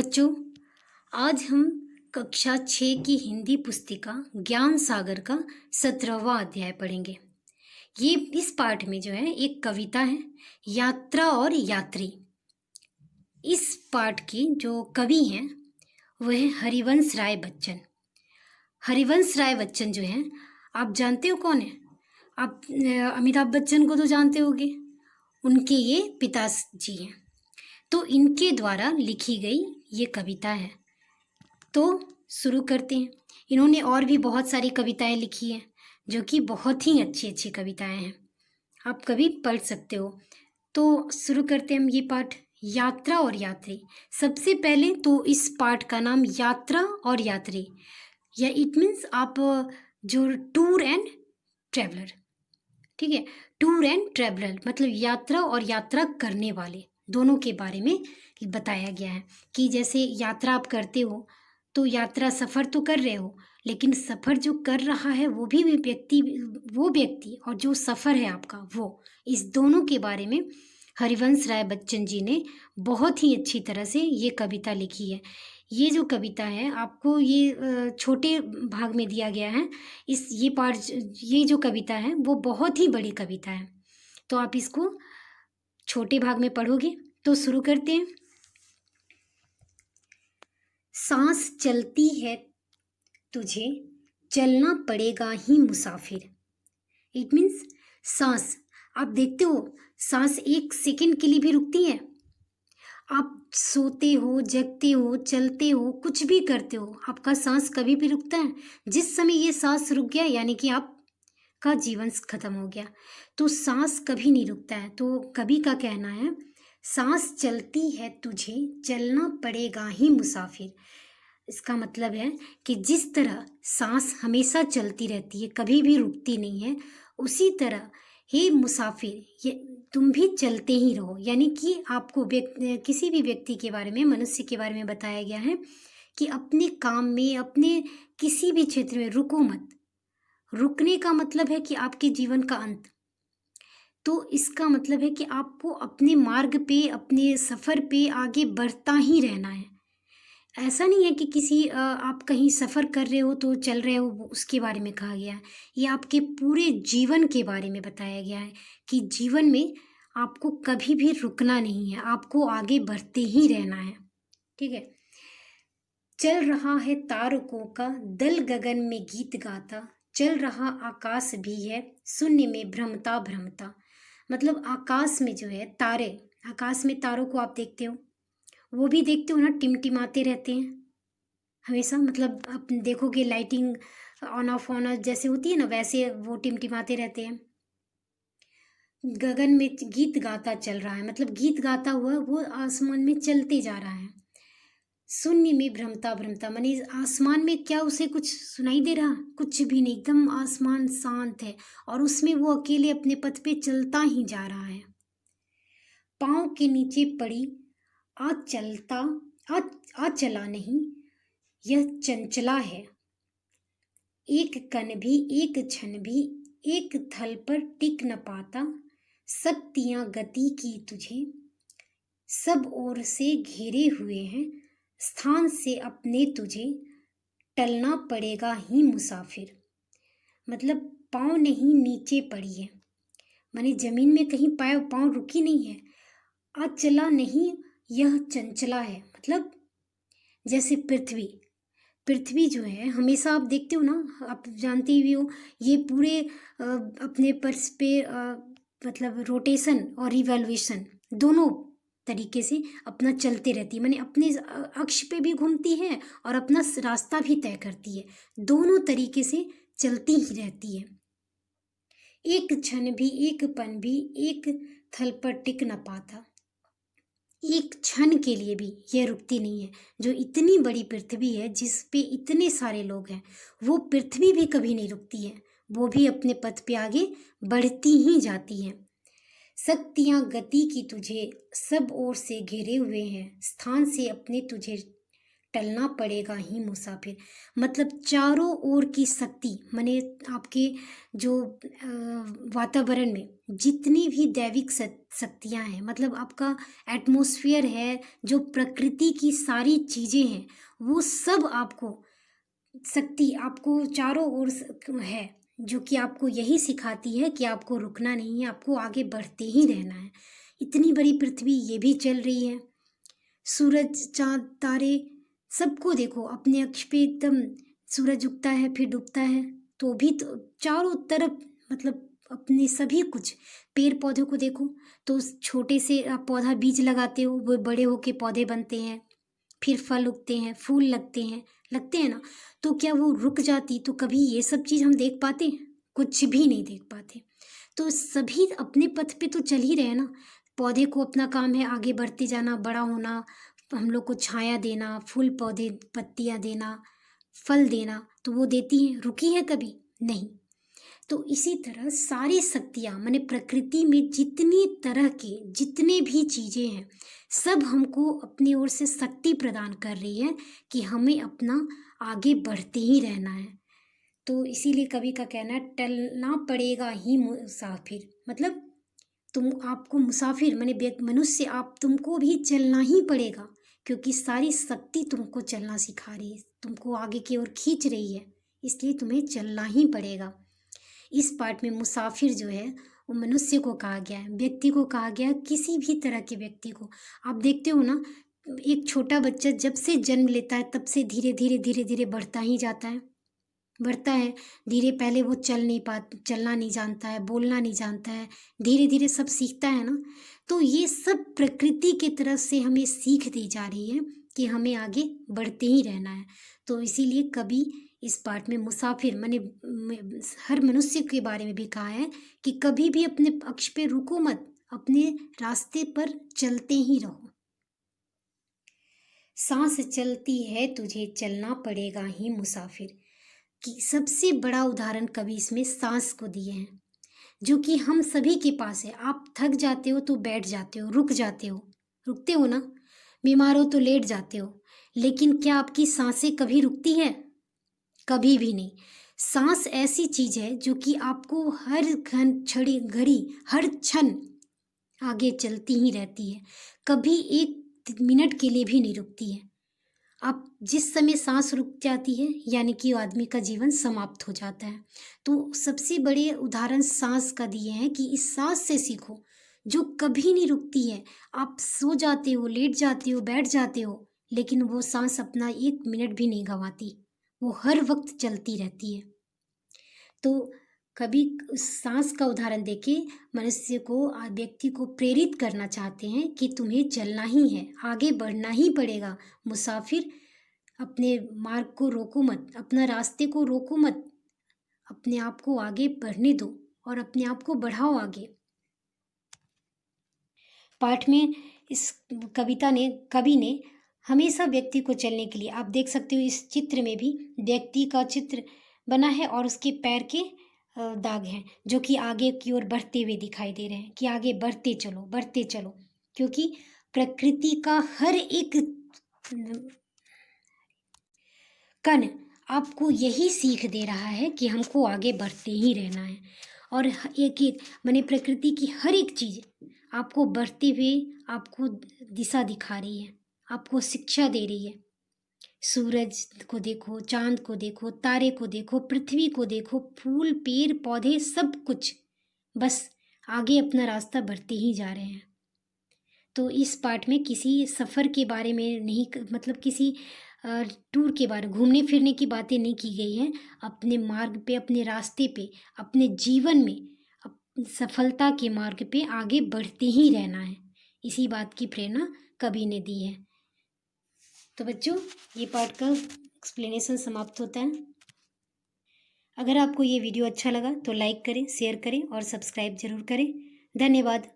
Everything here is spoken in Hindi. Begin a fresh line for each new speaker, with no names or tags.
बच्चों, आज हम कक्षा 6 की हिंदी पुस्तिका ज्ञान सागर का 17वां अध्याय पढ़ेंगे। ये इस पाठ में जो है एक कविता है, यात्रा और यात्री। इस पाठ की जो कवि हैं वह है हरिवंश राय बच्चन। हरिवंश राय बच्चन जो हैं, आप जानते हो कौन है? आप अमिताभ बच्चन को तो जानते होंगे, उनके ये पिताजी हैं। तो इनके द्वारा लिखी गई ये कविता है। तो शुरू करते हैं। इन्होंने और भी बहुत सारी कविताएं लिखी हैं जो कि बहुत ही अच्छी अच्छी कविताएं हैं, आप कभी पढ़ सकते हो। तो शुरू करते हैं हम ये पाठ, यात्रा और यात्री। सबसे पहले तो इस पाठ का नाम यात्रा और यात्री, या इट मीन्स आप जो टूर एंड ट्रैवलर, ठीक है, टूर एंड ट्रैवलर मतलब यात्रा और यात्रा करने वाले, दोनों के बारे में बताया गया है। कि जैसे यात्रा आप करते हो तो यात्रा सफ़र तो कर रहे हो, लेकिन सफ़र जो कर रहा है वो व्यक्ति और जो सफ़र है आपका वो, इस दोनों के बारे में हरिवंश राय बच्चन जी ने बहुत ही अच्छी तरह से ये कविता लिखी है। ये जो कविता है आपको ये छोटे भाग में दिया गया है। ये जो कविता है वो बहुत ही बड़ी कविता है, तो आप इसको छोटे भाग में पढ़ोगे। तो शुरू करते हैं। सांस चलती है तुझे, चलना पड़ेगा ही मुसाफिर। इट मीन्स सांस, आप देखते हो सांस एक सेकंड के लिए भी रुकती है? आप सोते हो, जगते हो, चलते हो, कुछ भी करते हो, आपका सांस कभी भी रुकता है? जिस समय ये सांस रुक गया यानी कि आपका जीवन खत्म हो गया। तो सांस कभी नहीं रुकता है। तो कवि का कहना है, सांस चलती है तुझे, चलना पड़ेगा ही मुसाफिर। इसका मतलब है कि जिस तरह सांस हमेशा चलती रहती है, कभी भी रुकती नहीं है, उसी तरह हे मुसाफिर, ये तुम भी चलते ही रहो। यानी कि आपको किसी भी व्यक्ति के बारे में, मनुष्य के बारे में बताया गया है कि अपने काम में, अपने किसी भी क्षेत्र में रुको मत। रुकने का मतलब है कि आपके जीवन का अंत। तो इसका मतलब है कि आपको अपने मार्ग पे, अपने सफ़र पे आगे बढ़ता ही रहना है। ऐसा नहीं है कि आप कहीं सफ़र कर रहे हो तो चल रहे हो, उसके बारे में कहा गया है। ये आपके पूरे जीवन के बारे में बताया गया है कि जीवन में आपको कभी भी रुकना नहीं है, आपको आगे बढ़ते ही रहना है। ठीक है। चल रहा है तारकों का दल गगन में गीत गाता, चल रहा आकाश भी है शून्य में भ्रमता भ्रमता। मतलब आकाश में जो है तारे, आकाश में तारों को आप देखते हो, वो भी देखते हो ना, टिमटिमाते रहते हैं हमेशा। मतलब आप देखोगे लाइटिंग ऑन ऑफ जैसे होती है ना, वैसे वो टिमटिमाते रहते हैं। गगन में गीत गाता चल रहा है, मतलब गीत गाता हुआ वो आसमान में चलते जा रहा है। शून्य में भ्रमता भ्रमता माने आसमान में क्या उसे कुछ सुनाई दे रहा? कुछ भी नहीं, एकदम आसमान शांत है और उसमें वो अकेले अपने पथ पे चलता ही जा रहा है। पाँव के नीचे पड़ी आज चलता, आज चला नहीं, यह चंचला है। एक कण भी, एक क्षण भी, एक थल पर टिक न पाता, शक्तियां गति की तुझे सब ओर से घेरे हुए हैं, स्थान से अपने तुझे टलना पड़ेगा ही मुसाफिर। मतलब पाँव नहीं नीचे पड़ी है, माने जमीन में कहीं पाँव रुकी नहीं है। आज चला नहीं, यह चंचला है, मतलब जैसे पृथ्वी जो है हमेशा, आप देखते हो ना, आप जानते ही हो, ये पूरे अपने पर्स पे मतलब रोटेशन और रिवॉल्यूशन दोनों तरीके से अपना चलते रहती है, माने अपने अक्ष पे भी घूमती है और अपना रास्ता भी तय करती है, दोनों तरीके से चलती ही रहती है। एक क्षण भी, एक पन भी, एक थल पर टिक न पाता, एक क्षण के लिए भी यह रुकती नहीं है। जो इतनी बड़ी पृथ्वी है, जिस पे इतने सारे लोग हैं, वो पृथ्वी भी कभी नहीं रुकती है, वो भी अपने पथ पे आगे बढ़ती ही जाती है। शक्तियां गति की तुझे सब ओर से घेरे हुए हैं, स्थान से अपने तुझे टलना पड़ेगा ही मुसाफिर। मतलब चारों ओर की शक्ति माने आपके जो वातावरण में जितनी भी दैविक शक्तियाँ हैं, मतलब आपका एटमॉस्फेयर है, जो प्रकृति की सारी चीज़ें हैं, वो सब आपको शक्ति आपको चारों ओर है, जो कि आपको यही सिखाती है कि आपको रुकना नहीं है, आपको आगे बढ़ते ही रहना है। इतनी बड़ी पृथ्वी ये भी चल रही है, सूरज चांद तारे सबको देखो अपने अक्ष पे एकदम, सूरज उगता है फिर डूबता है, तो भी तो चारों तरफ मतलब अपने सभी कुछ, पेड़ पौधों को देखो तो उस छोटे से आप पौधा बीज लगाते हो, वो बड़े होके पौधे बनते हैं, फिर फल उगते हैं, फूल लगते हैं ना, तो क्या वो रुक जाती तो कभी ये सब चीज़ हम देख पाते? कुछ भी नहीं देख पाते। तो सभी अपने पथ पे तो चल ही रहे हैं ना। पौधे को अपना काम है आगे बढ़ते जाना, बड़ा होना, हम लोग को छाया देना, फूल पौधे पत्तियाँ देना, फल देना, तो वो देती हैं, रुकी है कभी? नहीं। तो इसी तरह सारी शक्तियाँ माने प्रकृति में जितनी तरह के जितने भी चीज़ें हैं, सब हमको अपनी ओर से शक्ति प्रदान कर रही है कि हमें अपना आगे बढ़ते ही रहना है। तो इसीलिए कवि का कहना है टलना पड़ेगा ही मुसाफिर। मतलब तुम आपको मुसाफिर माने मनुष्य, आप तुमको भी चलना ही पड़ेगा, क्योंकि सारी शक्ति तुमको चलना सिखा रही है, तुमको आगे की ओर खींच रही है, इसलिए तुम्हें चलना ही पड़ेगा। इस पाठ में मुसाफिर जो है वो मनुष्य को कहा गया है, व्यक्ति को कहा गया है, किसी भी तरह के व्यक्ति को। आप देखते हो ना, एक छोटा बच्चा जब से जन्म लेता है तब से धीरे धीरे बढ़ता ही जाता है, बढ़ता है धीरे। पहले वो चलना नहीं जानता है, बोलना नहीं जानता है, धीरे धीरे सब सीखता है ना। तो ये सब प्रकृति की तरफ से हमें सीख दी जा रही है कि हमें आगे बढ़ते ही रहना है। तो इसीलिए कभी इस पाठ में मुसाफिर माने हर मनुष्य के बारे में भी कहा है कि कभी भी अपने अक्ष पे रुको मत, अपने रास्ते पर चलते ही रहो। सांस चलती है तुझे चलना पड़ेगा ही मुसाफिर, कि सबसे बड़ा उदाहरण कवि इसमें सांस को दिए हैं, जो कि हम सभी के पास है। आप थक जाते हो तो बैठ जाते हो, रुक जाते हो, रुकते हो ना, बीमार हो तो लेट जाते हो, लेकिन क्या आपकी सांसें कभी रुकती है? कभी भी नहीं। सांस ऐसी चीज है जो कि आपको हर घड़ी हर क्षण आगे चलती ही रहती है, कभी एक मिनट के लिए भी नहीं रुकती है। आप जिस समय सांस रुक जाती है यानी कि आदमी का जीवन समाप्त हो जाता है। तो सबसे बड़े उदाहरण सांस का दिए हैं कि इस सांस से सीखो जो कभी नहीं रुकती है। आप सो जाते हो, लेट जाते हो, बैठ जाते हो, लेकिन वो सांस अपना एक मिनट भी नहीं गंवाती, वो हर वक्त चलती रहती है। तो कभी सांस का उदाहरण देके मनुष्य को व्यक्ति को प्रेरित करना चाहते हैं कि तुम्हें चलना ही है, आगे बढ़ना ही पड़ेगा मुसाफिर। अपने मार्ग को रोको मत, अपना रास्ते को रोको मत, अपने आप को आगे बढ़ने दो और अपने आप को बढ़ाओ आगे। पाठ में इस कवि ने हमेशा व्यक्ति को चलने के लिए, आप देख सकते हो इस चित्र में भी व्यक्ति का चित्र बना है और उसके पैर के दाग हैं जो कि आगे की ओर बढ़ते हुए दिखाई दे रहे हैं कि आगे बढ़ते चलो, क्योंकि प्रकृति का हर एक कण आपको यही सीख दे रहा है कि हमको आगे बढ़ते ही रहना है। और एक एक माने प्रकृति की हर एक चीज़ आपको बढ़ते हुए आपको दिशा दिखा रही है, आपको शिक्षा दे रही है। सूरज को देखो, चांद को देखो, तारे को देखो, पृथ्वी को देखो, फूल पेड़ पौधे सब कुछ बस आगे अपना रास्ता बढ़ते ही जा रहे हैं। तो इस पाठ में किसी सफ़र के बारे में नहीं, मतलब किसी टूर के बारे, घूमने फिरने की बातें नहीं की गई हैं। अपने मार्ग पे, अपने रास्ते पे, अपने जीवन में सफलता के मार्ग पे आगे बढ़ते ही रहना है, इसी बात की प्रेरणा कवि ने दी है। तो बच्चों, ये पाठ का एक्सप्लेनेशन समाप्त होता है। अगर आपको ये वीडियो अच्छा लगा तो लाइक करें, शेयर करें और सब्सक्राइब जरूर करें। धन्यवाद।